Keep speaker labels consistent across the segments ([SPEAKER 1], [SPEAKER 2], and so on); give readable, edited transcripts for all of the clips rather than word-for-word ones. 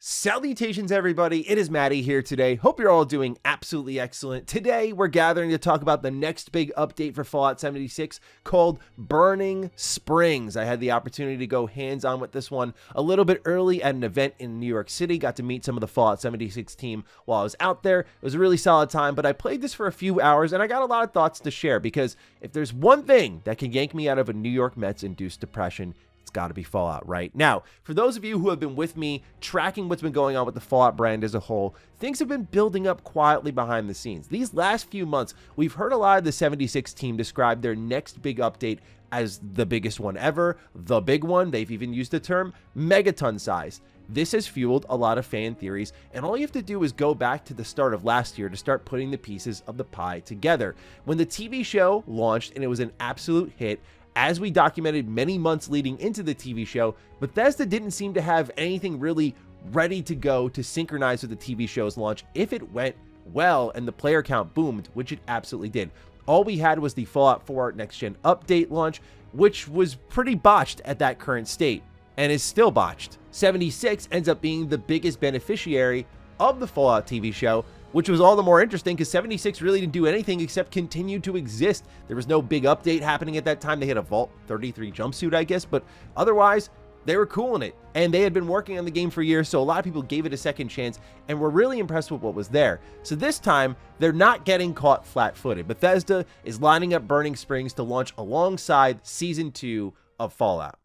[SPEAKER 1] Salutations, everybody. It is Matty here today. Hope you're all doing absolutely excellent. Today, we're gathering to talk about the next big update for Fallout 76 called Burning Springs. I had the opportunity to go hands-on with this one a little bit early at an event in New York City. Got to meet some of the Fallout 76 team while I was out there. It was a really solid time, but I played this for a few hours and I got a lot of thoughts to share because if there's one thing that can yank me out of a New York Mets-induced depression, it's got to be Fallout, right? Now, for those of you who have been with me tracking what's been going on with the Fallout brand as a whole, things have been building up quietly behind the scenes. These last few months, we've heard a lot of the 76 team describe their next big update as the biggest one ever, the big one. They've even used the term megaton size. This has fueled a lot of fan theories, and all you have to do is go back to the start of last year to start putting the pieces of the pie together. When the TV show launched and it was an absolute hit, as we documented many months leading into the TV show, Bethesda didn't seem to have anything really ready to go to synchronize with the TV show's launch if it went well and the player count boomed, which it absolutely did. All we had was the Fallout 4 Next Gen update launch, which was pretty botched at that current state and is still botched. 76 ends up being the biggest beneficiary of the Fallout TV show, which was all the more interesting because 76 really didn't do anything except continue to exist. There was no big update happening at that time. They had a Vault 33 jumpsuit, I guess, but otherwise, they were cool in it. And they had been working on the game for years, so a lot of people gave it a second chance and were really impressed with what was there. So this time, they're not getting caught flat-footed. Bethesda is lining up Burning Springs to launch alongside Season 2 of Fallout.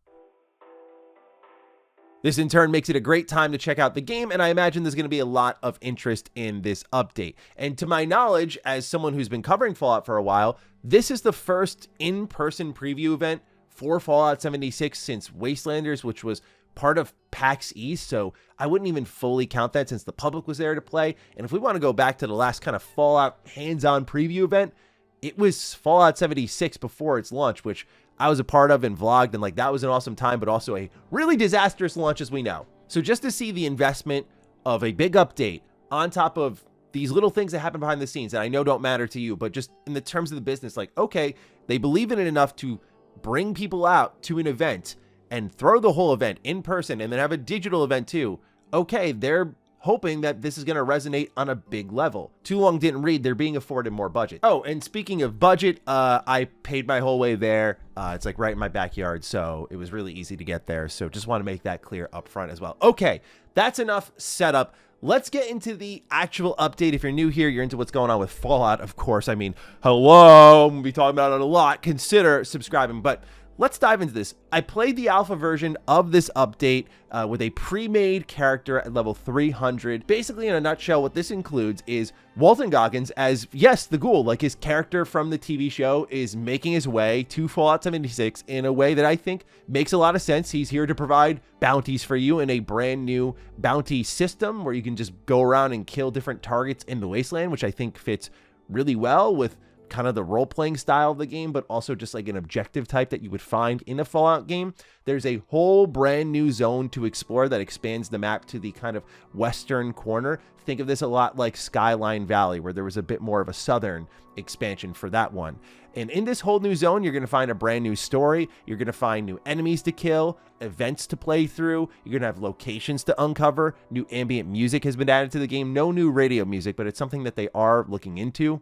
[SPEAKER 1] This in turn makes it a great time to check out the game, and I imagine there's going to be a lot of interest in this update. And to my knowledge, as someone who's been covering Fallout for a while, this is the first in-person preview event for Fallout 76 since Wastelanders, which was part of PAX East, so I wouldn't even fully count that since the public was there to play. And if we want to go back to the last kind of Fallout hands-on preview event, it was Fallout 76 before its launch, which I was a part of and vlogged, and like that was an awesome time, but also a really disastrous launch as we know. So just to see the investment of a big update on top of these little things that happen behind the scenes that I know don't matter to you, but just in the terms of the business, like, okay, they believe in it enough to bring people out to an event and throw the whole event in person and then have a digital event too. Okay, they're hoping that this is going to resonate on a big level. Too long didn't read, they're being afforded more budget. Oh, and speaking of budget, I paid my whole way there. It's like right in my backyard, so it was really easy to get there. So just want to make that clear up front as well. Okay, that's enough setup. Let's get into the actual update. If you're new here, you're into what's going on with Fallout, of course. I mean, hello, I'm going to be talking about it a lot. Consider subscribing, but let's dive into this. I played the alpha version of this update with a pre-made character at level 300. Basically, in a nutshell, what this includes is GOAT Goggins as, yes, the ghoul, like his character from the TV show, is making his way to Fallout 76 in a way that I think makes a lot of sense. He's here to provide bounties for you in a brand new bounty system where you can just go around and kill different targets in the wasteland, which I think fits really well with kind of the role-playing style of the game, but also just like an objective type that you would find in a Fallout game. There's a whole brand new zone to explore that expands the map to the kind of western corner. Think of this a lot like Skyline Valley, where there was a bit more of a southern expansion for that one. And in this whole new zone, you're going to find a brand new story. You're going to find new enemies to kill, events to play through. You're going to have locations to uncover. New ambient music has been added to the game. No new radio music, but it's something that they are looking into.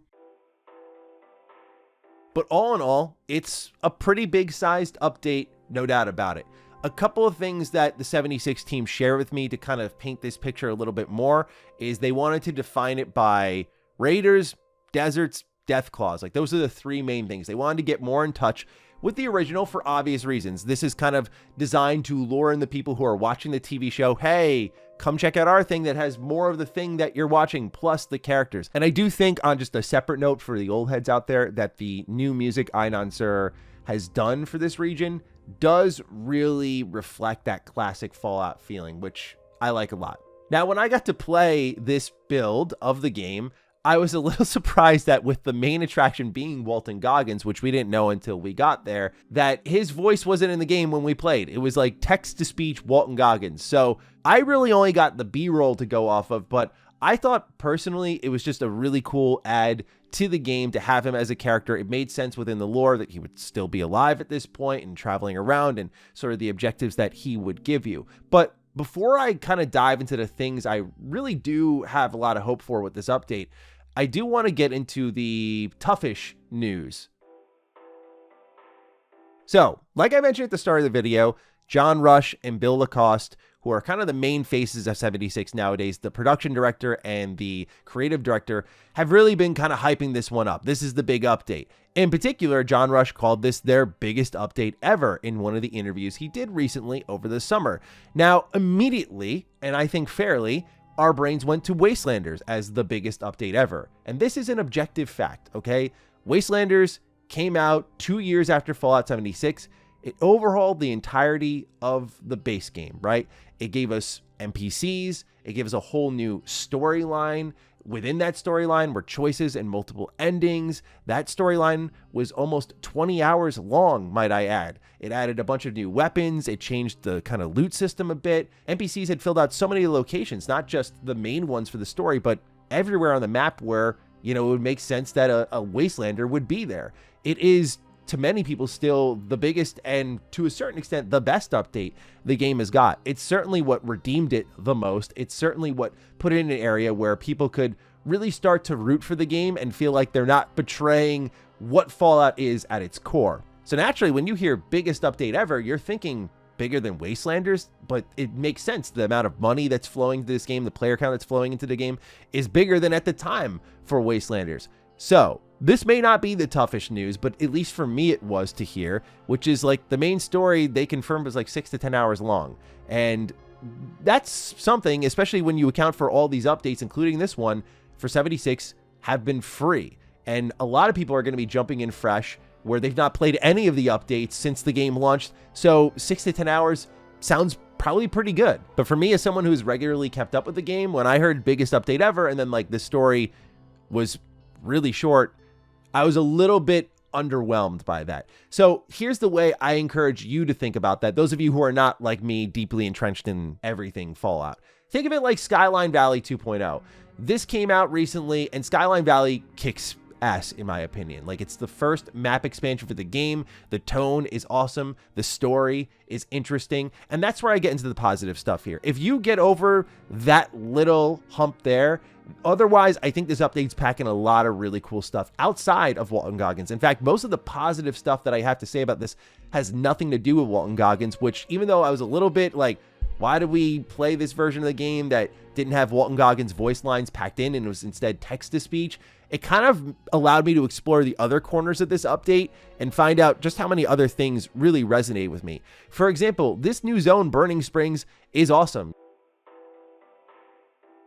[SPEAKER 1] But all in all, it's a pretty big sized update, no doubt about it. A couple of things that the 76 team share with me to kind of paint this picture a little bit more is they wanted to define it by raiders, deserts, deathclaws. Like those are the three main things. They wanted to get more in touch with the original for obvious reasons. This is kind of designed to lure in the people who are watching the TV show. Hey, come check out our thing that has more of the thing that you're watching, plus the characters. And I do think, on just a separate note for the old heads out there, that the new music Einon Sur has done for this region does really reflect that classic Fallout feeling, which I like a lot. Now, when I got to play this build of the game, I was a little surprised that with the main attraction being GOAT Goggins, which we didn't know until we got there, that his voice wasn't in the game when we played. It was like text-to-speech GOAT Goggins. So I really only got the B-roll to go off of, but I thought personally it was just a really cool add to the game to have him as a character. It made sense within the lore that he would still be alive at this point and traveling around and sort of the objectives that he would give you. But before I kind of dive into the things I really do have a lot of hope for with this update, I do want to get into the toughish news. So, like I mentioned at the start of the video, John Rush and Bill Lacoste, who are kind of the main faces of 76 nowadays, the production director and the creative director, have really been kind of hyping this one up. This is the big update. In particular, John Rush called this their biggest update ever in one of the interviews he did recently over the summer. Now, immediately, and I think fairly, our brains went to Wastelanders as the biggest update ever. And this is an objective fact, okay? Wastelanders came out 2 years after Fallout 76. It overhauled the entirety of the base game, right? It gave us NPCs. It gave us a whole new storyline. Within that storyline were choices and multiple endings. That storyline was almost 20 hours long, might I add. It added a bunch of new weapons. It changed the kind of loot system a bit. NPCs had filled out so many locations, not just the main ones for the story, but everywhere on the map where, you know, it would make sense that a Wastelander would be there. It is, to many people, still the biggest and, to a certain extent, the best update the game has got. It's certainly what redeemed it the most. It's certainly what put it in an area where people could really start to root for the game and feel like they're not betraying what Fallout is at its core. So naturally, when you hear biggest update ever, you're thinking bigger than Wastelanders, but it makes sense. The amount of money that's flowing into this game, the player count that's flowing into the game, is bigger than at the time for Wastelanders. So this may not be the toughest news, but at least for me it was to hear, which is like the main story they confirmed was like 6 to 10 hours long. And that's something, especially when you account for all these updates, including this one for 76, have been free. And a lot of people are going to be jumping in fresh where they've not played any of the updates since the game launched. So 6 to 10 hours sounds probably pretty good. But for me, as someone who's regularly kept up with the game, when I heard biggest update ever and then like the story was really short, I was a little bit underwhelmed by that. So here's the way I encourage you to think about that. Those of you who are not like me, deeply entrenched in everything Fallout, think of it like Skyline Valley 2.0. This came out recently and Skyline Valley kicks ass, in my opinion. Like, it's the first map expansion for the game. The tone is awesome. The story is interesting. And that's where I get into the positive stuff here. If you get over that little hump there, otherwise, I think this update's packing a lot of really cool stuff outside of Walton Goggins. In fact, most of the positive stuff that I have to say about this has nothing to do with Walton Goggins, which, even though I was a little bit like, why did we play this version of the game that didn't have Walton Goggins voice lines packed in and was instead text-to-speech? It kind of allowed me to explore the other corners of this update and find out just how many other things really resonate with me. For example, this new zone, Burning Springs, is awesome.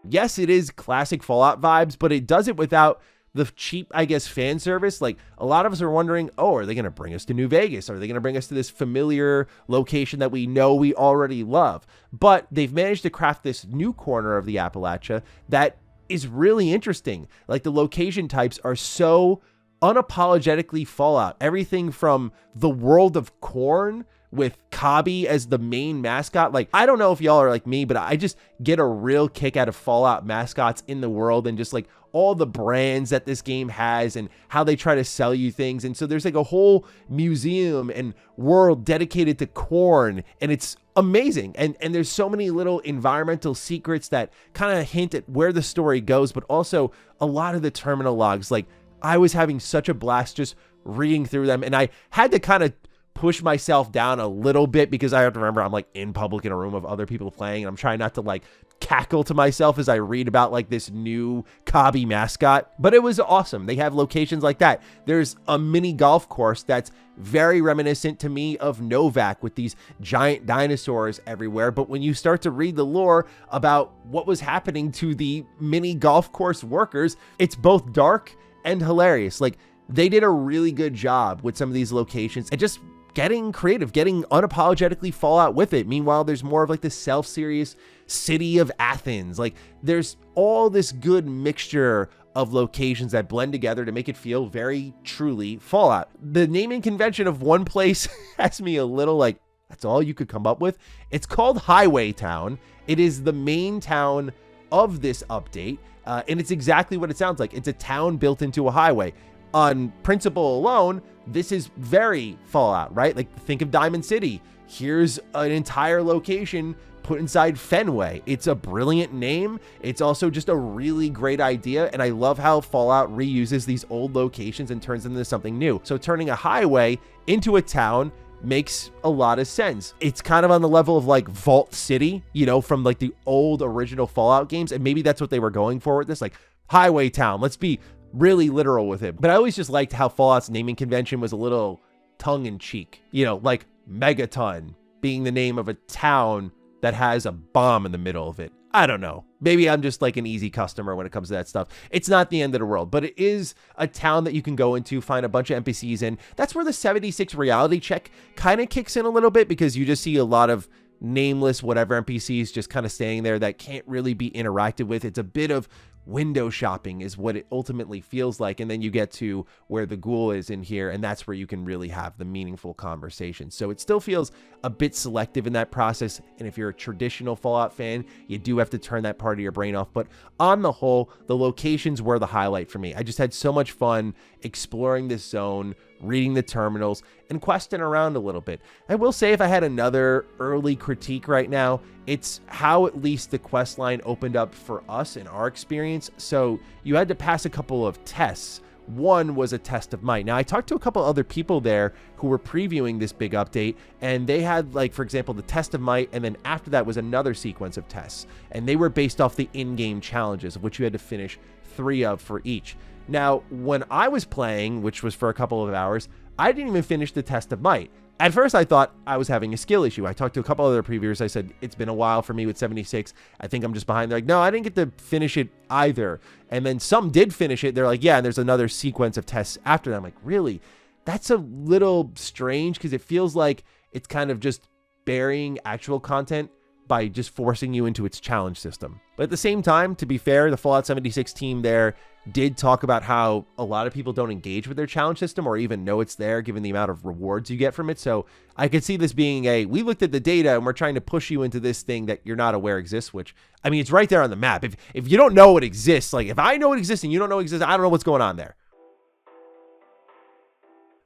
[SPEAKER 1] Yes, it is classic Fallout vibes, but it does it without the cheap, I guess, fan service. Like, a lot of us are wondering, oh, are they going to bring us to New Vegas? Are they going to bring us to this familiar location that we know we already love? But they've managed to craft this new corner of the Appalachia that is really interesting. Like, the location types are so unapologetically Fallout. Everything from the world of corn with Cobby as the main mascot. Like, I don't know if y'all are like me, but I just get a real kick out of Fallout mascots in the world and just like all the brands that this game has and how they try to sell you things. And so there's like a whole museum and world dedicated to corn, and it's amazing. And there's so many little environmental secrets that kind of hint at where the story goes, but also a lot of the terminal logs. Like, I was having such a blast just reading through them, and I had to kind of push myself down a little bit because I have to remember I'm like in public in a room of other people playing, and I'm trying not to like cackle to myself as I read about like this new Cobby mascot. But it was awesome. They have locations like that. There's a mini golf course that's very reminiscent to me of Novak with these giant dinosaurs everywhere. But when you start to read the lore about what was happening to the mini golf course workers, it's both dark and hilarious. Like, they did a really good job with some of these locations and just getting creative, getting unapologetically Fallout with it. Meanwhile, there's more of like the self-serious city of Athens. Like, there's all this good mixture of locations that blend together to make it feel very truly Fallout. The naming convention of one place has me a little like, that's all you could come up with? It's called Highway Town. It is the main town of this update, and it's exactly what it sounds like. It's a town built into a highway. On principle alone, this is very Fallout, right? Like, think of Diamond City. Here's an entire location put inside Fenway. It's a brilliant name. It's also just a really great idea, and I love how Fallout reuses these old locations and turns them into something new. So turning a highway into a town makes a lot of sense. It's kind of on the level of like Vault City, you know, from like the old original Fallout games, and maybe that's what they were going for with this, like highway town. Let's be really literal with it. But I always just liked how Fallout's naming convention was a little tongue-in-cheek, you know, like Megaton being the name of a town that has a bomb in the middle of it. I don't know. Maybe I'm just like an easy customer when it comes to that stuff. It's not the end of the world, but it is a town that you can go into, find a bunch of NPCs in. That's where the 76 reality check kind of kicks in a little bit, because you just see a lot of nameless whatever NPCs just kind of staying there that can't really be interacted with. It's a bit of window shopping is what it ultimately feels like. And then you get to where the ghoul is in here, and that's where you can really have the meaningful conversation. So it still feels a bit selective in that process. And if you're a traditional Fallout fan, you do have to turn that part of your brain off. But on the whole, the locations were the highlight for me. I just had so much fun exploring this zone, reading the terminals, and questing around a little bit. I will say, if I had another early critique right now, it's how at least the quest line opened up for us in our experience. So you had to pass a couple of tests. One was a test of might. Now, I talked to a couple other people there who were previewing this big update, and they had, like, for example, the test of might, and then after that was another sequence of tests, and they were based off the in-game challenges, of which you had to finish 3 of for each. Now, when I was playing, which was for a couple of hours, I didn't even finish the test of might. At first, I thought I was having a skill issue. I talked to a couple other previewers. I said, it's been a while for me with 76. I think I'm just behind. They're like, no, I didn't get to finish it either. And then some did finish it. They're like, yeah, and there's another sequence of tests after that. I'm like, really? That's a little strange, because it feels like it's kind of just burying actual content by just forcing you into its challenge system. But at the same time, to be fair, the Fallout 76 team there did talk about how a lot of people don't engage with their challenge system or even know it's there, given the amount of rewards you get from it. So I could see this being we looked at the data and we're trying to push you into this thing that you're not aware exists, which, I mean, it's right there on the map. If you don't know it exists, like if I know it exists and you don't know it exists, I don't know what's going on there.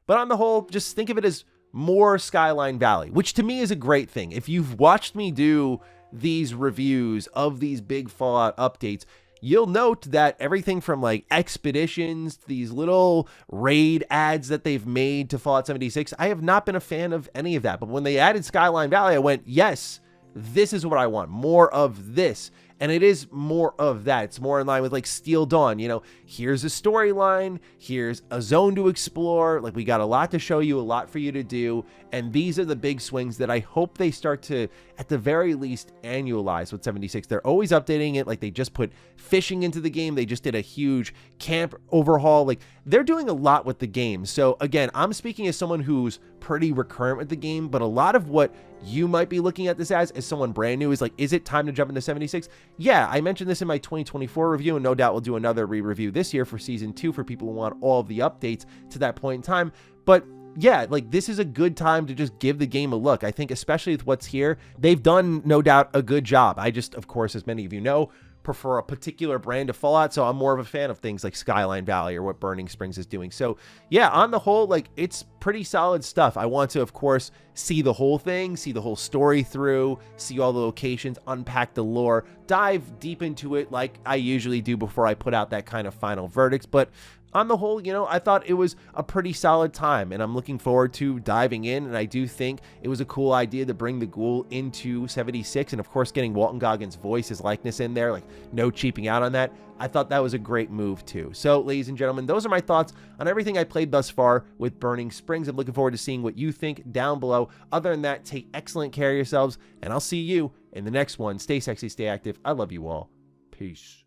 [SPEAKER 1] But on the whole, just think of it as more Skyline Valley, which to me is a great thing. If you've watched me do these reviews of these big Fallout updates, you'll note that everything from like expeditions, these little raid ads that they've made to Fallout 76, I have not been a fan of any of that. But when they added Skyline Valley, I went, yes, this is what I want. More of this. And it is more of that. It's more in line with like Steel Dawn. You know, here's a storyline. Here's a zone to explore. Like, we got a lot to show you, a lot for you to do. And these are the big swings that I hope they start to, at the very least, annualize with 76. They're always updating it. Like, they just put fishing into the game. They just did a huge camp overhaul. Like, they're doing a lot with the game. So again, I'm speaking as someone who's pretty recurrent with the game, but a lot of what you might be looking at this as someone brand new is like, is it time to jump into 76? Yeah, I mentioned this in my 2024 review, and no doubt we'll do another re-review this year for season 2 for people who want all of the updates to that point in time. But yeah, like, this is a good time to just give the game a look. I think especially with what's here, they've done, no doubt, a good job. I just, of course, as many of you know, prefer a particular brand of Fallout, so I'm more of a fan of things like Skyline Valley or what Burning Springs is doing. So yeah, on the whole, like, it's pretty solid stuff. I want to, of course, see the whole thing, see the whole story through, see all the locations, unpack the lore, dive deep into it like I usually do before I put out that kind of final verdict. But on the whole, you know, I thought it was a pretty solid time, and I'm looking forward to diving in. And I do think it was a cool idea to bring the ghoul into 76, and of course getting Walton Goggins' voice, his likeness in there, like, no cheaping out on that. I thought that was a great move too. So ladies and gentlemen, those are my thoughts on everything I played thus far with Burning Springs. I'm looking forward to seeing what you think down below. Other than that, take excellent care of yourselves, and I'll see you in the next one. Stay sexy, stay active. I love you all. Peace.